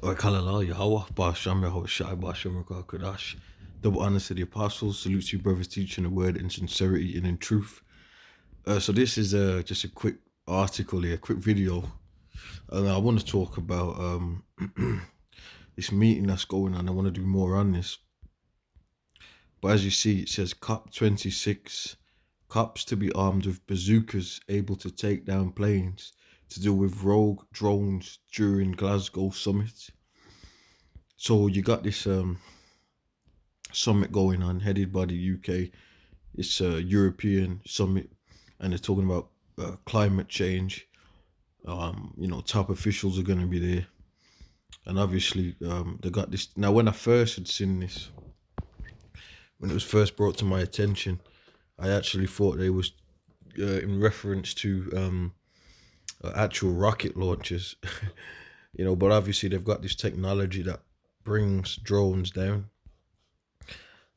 Kalala, Yahweh, Basham, Yahweh Shai, Basham, Kadash. Double honors to the apostles. Salute you, brothers, teaching the word in sincerity and in truth. So this is just a quick article here, a quick video. And I want to talk about this meeting that's going on. I want to do more on this. But as you see, it says COP26, cops to be armed with bazookas able to take down planes to deal with rogue drones during Glasgow summit. So you got this summit going on, headed by the UK. It's a European summit, and they're talking about climate change. Top officials are going to be there, and obviously they got this. Now, when I first had seen this, when it was first brought to my attention, I actually thought they was in reference to actual rocket launchers. But obviously they've got this technology that brings drones down.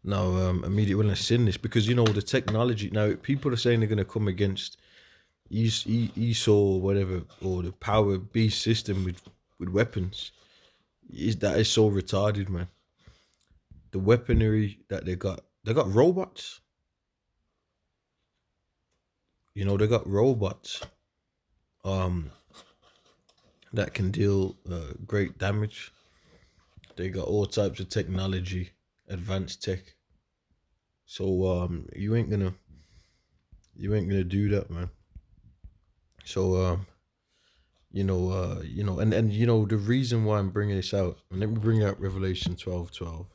Now, immediately when I seen this, because the technology now, people are saying they're going to come against ESO or whatever, or the Power Beast system with weapons. That is so retarded, man. The weaponry that they got robots. They got robots um that can deal great damage. They got all types of technology, advanced tech. So you ain't gonna do that, man. So the reason why I'm bringing this out, and let me bring out Revelation 12:12,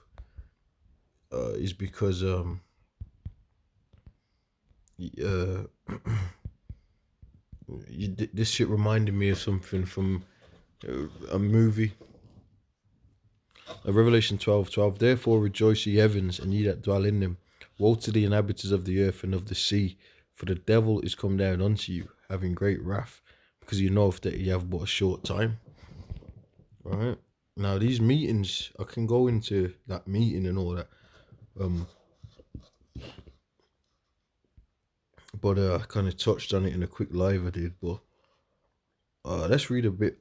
is because uh, this shit reminded me of something from a movie. Revelation 12:12. Therefore rejoice, ye heavens, and ye that dwell in them. Woe to the inhabitants of the earth and of the sea, for the devil is come down unto you, having great wrath, because you know that you have but a short time. Right? Now these meetings, I can go into that meeting and all that. But I kind of touched on it in a quick live I did. But let's read a bit.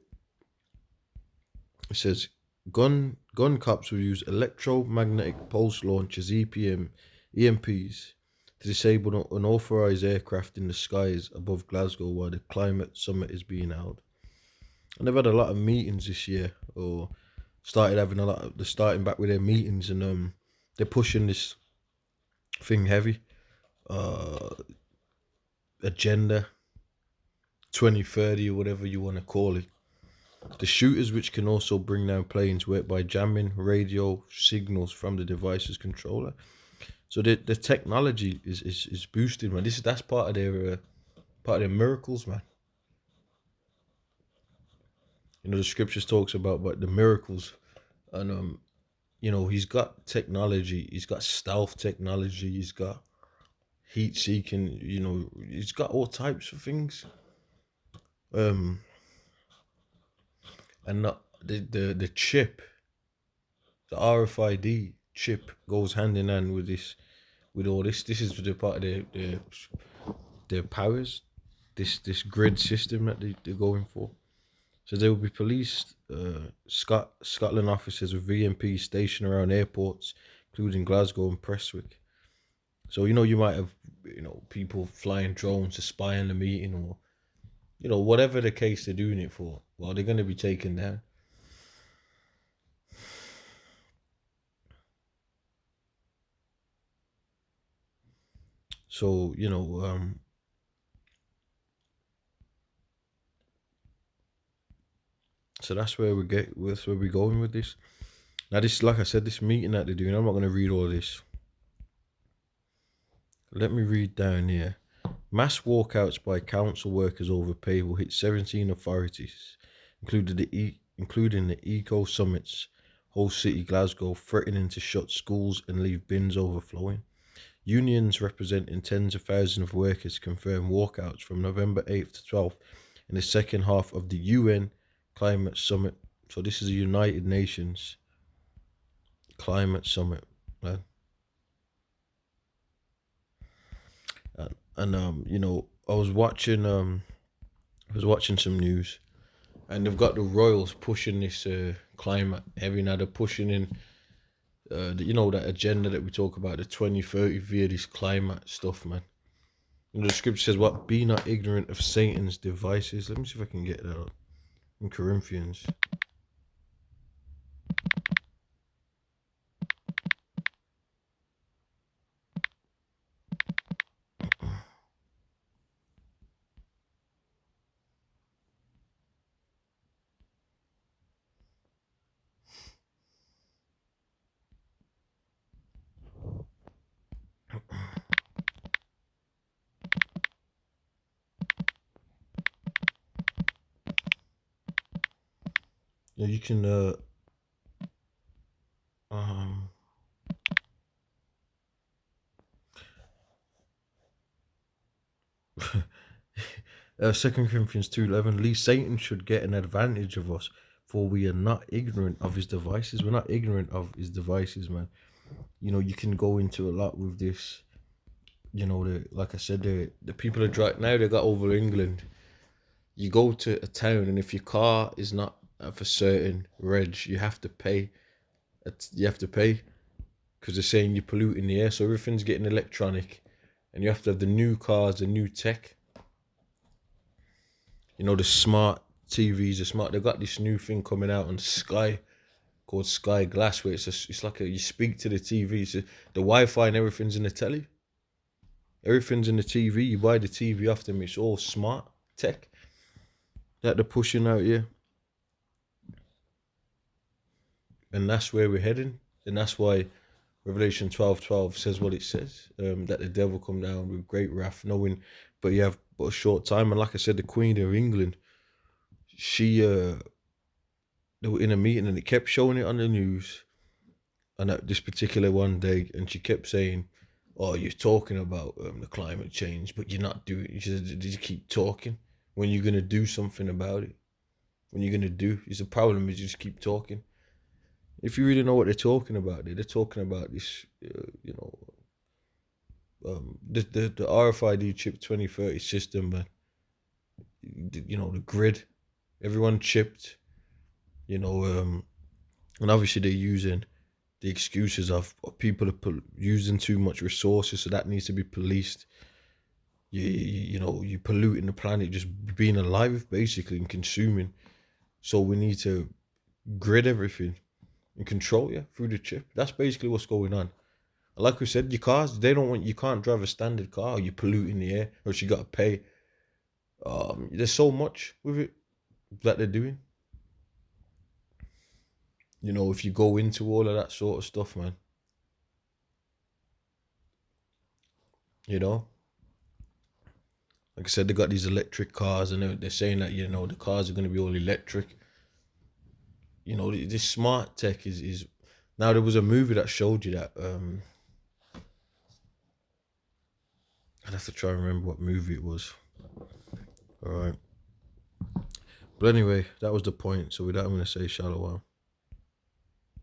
It says, gun cops will use electromagnetic pulse launchers (EMPs) to disable unauthorized aircraft in the skies above Glasgow while the climate summit is being held. And they've had a lot of meetings this year, or started having a lot. They're starting back with their meetings, and they're pushing this thing heavy. Agenda 2030 or whatever you want to call it. The shooters, which can also bring down planes, work by jamming radio signals from the device's controller. So the technology is boosted, man. That's part of their miracles, man. The scriptures talks about the miracles, and he's got technology. He's got stealth technology. He's got heat seeking. He's got all types of things. And not the chip, the RFID chip goes hand in hand with this, with all this. This is the part of their powers, this grid system that they're going for. So there will be police, Scotland officers with VMP stationed around airports, including Glasgow and Prestwick. So you might have people flying drones to spy on the meeting, or whatever the case they're doing it for. Well, they're going to be taken down. So so that's where we're going with this. Now, this, like I said, this meeting that they're doing, I'm not going to read all this. Let me read down here. Mass walkouts by council workers over pay will hit 17 authorities, including the Eco Summits, whole city Glasgow, threatening to shut schools and leave bins overflowing. Unions representing tens of thousands of workers confirmed walkouts from November 8th to 12th in the second half of the UN Climate Summit. So this is a United Nations Climate Summit, man. And I was watching some news, and they've got the royals pushing this climate heavy now. They're pushing in that agenda that we talk about, the 2030 via this climate stuff, man. And the scripture says, "What? Be not ignorant of Satan's devices." Let me see if I can get that up in Corinthians. Yeah, you can. Um, 2 Corinthians 2:11, least Satan should get an advantage of us, for we are not ignorant of his devices. We're not ignorant of his devices, man. You can go into a lot with this. Like I said, the people are right now, they got over England. You go to a town, and if your car is not of a certain reg, you have to pay. You have to pay because they're saying you're polluting the air. So everything's getting electronic, and you have to have the new cars, the new tech. The smart TVs, the smart. They've got this new thing coming out on Sky called Sky Glass, where it's like you speak to the TV. So the Wi-Fi and everything's in the telly. Everything's in the TV. You buy the TV off them. It's all smart tech that they're pushing out here, and that's where we're heading. And that's why Revelation 12:12 says what it says. That the devil come down with great wrath, knowing, but you have but a short time. And like I said, the Queen of England, she they were in a meeting and it kept showing it on the news. And at this particular one day, and she kept saying, "Oh, you're talking about the climate change, but you're not doing." She said, "Did you keep talking? When you're gonna do something about it? When you're gonna do?" Is the problem is you just keep talking. If you really know what they're talking about, they're talking about this, the RFID chip 2030 system, man. The grid, everyone chipped. And obviously they're using the excuses of people are using too much resources, so that needs to be policed. You polluting the planet just being alive basically and consuming. So we need to grid everything and control you through the chip. That's basically what's going on. Like we said, your cars, they don't want, you can't drive a standard car, or you're polluting the air, or you gotta pay. There's so much with it that they're doing. If you go into all of that sort of stuff, man, you know, like I said, they got these electric cars, and they're saying that the cars are gonna be all electric. This smart tech is now. There was a movie that showed you that. I'd have to try and remember what movie it was. All right. But anyway, that was the point. So with that, I'm going to say shalom.